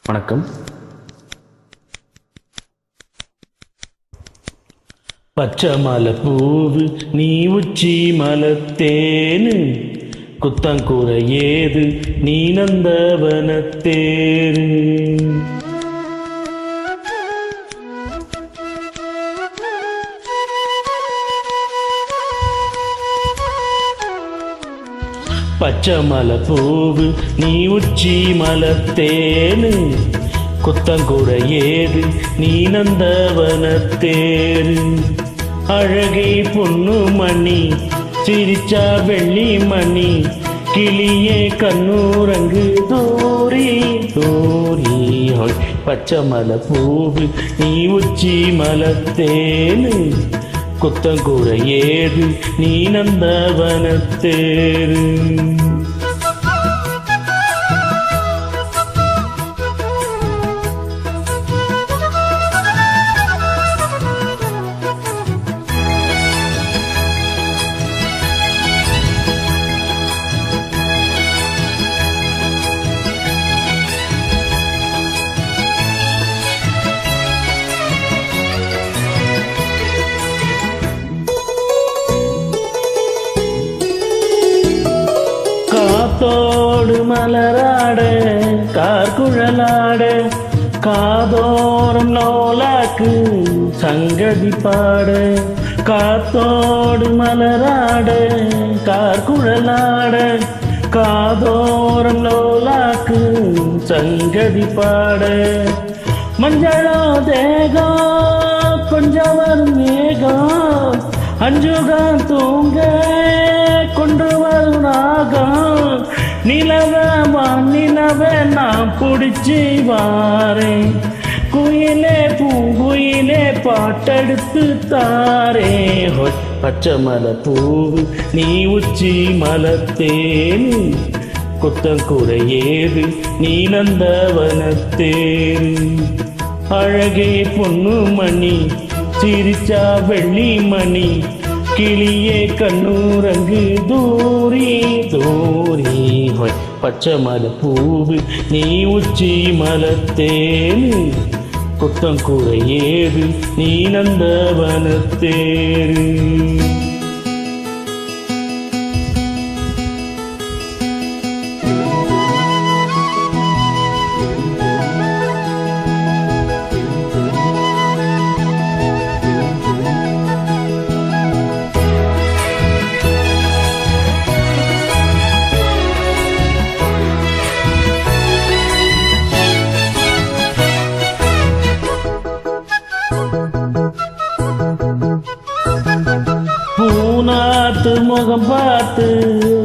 வணக்கம். பச்சை மலை பூவு நீ உச்சி மலத்தேனு, குத்தங்கூர ஏது நீ நந்தவனத்தேரு. பச்சை மலை பூவு நீ உச்சி மலத்தேனு, குத்தங்கூட ஏது நீ நந்தவனத்தேரு. அழகை பொண்ணு மணி சிரிச்சா வெள்ளி மணி, கிளியே கண்ணூரங்கு தோரி தோரி. பச்சை மலை பூவு நீ உச்சி மலத்தேனு, குத்தங்கூட ஏது நீ நந்தவனத்தேரு. காத்தோடு மலராட கார்குழலாட, காதோறும் லோலாக்கு சங்கதி பாட. காத்தோடு மலராட கார்குழலாட, காதோறும் லோலாக்கு சங்கதி பாட. மஞ்சளோ தேகம் கொஞ்சம் வரும் மேகம், அஞ்சுகம் தூங்க கொண்டு வரும் நாகம். நிலவ நான் பிடிச்சி வாரேன், குயிலே பூங்குயிலே பாட்டெடுத்து தாரே. பச்சை மலை பூவு நீ உச்சி மலத்தேனு, குத்தங்கூட ஏது நீ நந்தவனத்தேரு. அழகே பொண்ணு மணி சிரிச்சா வெள்ளி மணி, கிளியே கண்ணூரங்கு தூரி தூரி. பச்சை மலை பூவு நீ உச்சி மலத்தேனு, குத்தங்கூட ஏது நீ நந்தவனத்தேரு. பூநாத்து முகம் பார்த்து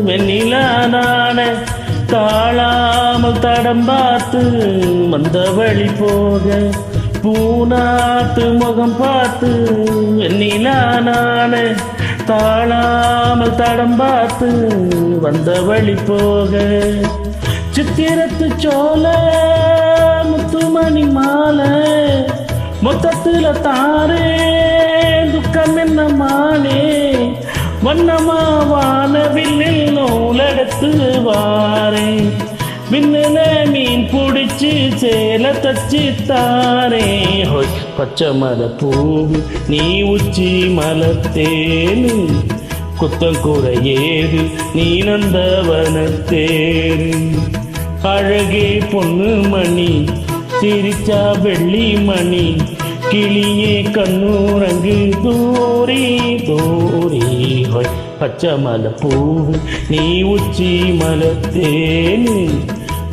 வெண்ணிலா நாட, தாழாமல் தடம் பார்த்து வந்த வழி போக. பூநாத்து முகம் பார்த்து வெண்ணிலா நாட, தாழாமல் தடம் பார்த்து வந்த வழி போக. சித்திரத்து சோல முத்துமணி மாலை, மொத்தத்துல தாரே துக்கம் என்ன மானே. வண்ணமா வானவில்லில் நூலெடுத்து வாரே, விண்ணில மீன் பிடிச்சி சேல தச்சு தாரே. பச்சை மலை பூவு நீ உச்சி மலத்தேனு, குத்தங்கூட ஏது நீ நந்தவனத்தேரு. அழகே பொண்ணு மணி சிரிச்சா வெள்ளி மணி, கிளியே கண்ணூரங்கு தூரி தூரி. பச்சை மலை பூவு நீ உச்சி மலத்தேனு,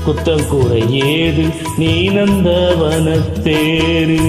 குத்தங்கூட ஏது நீ நந்தவனத்தேரு.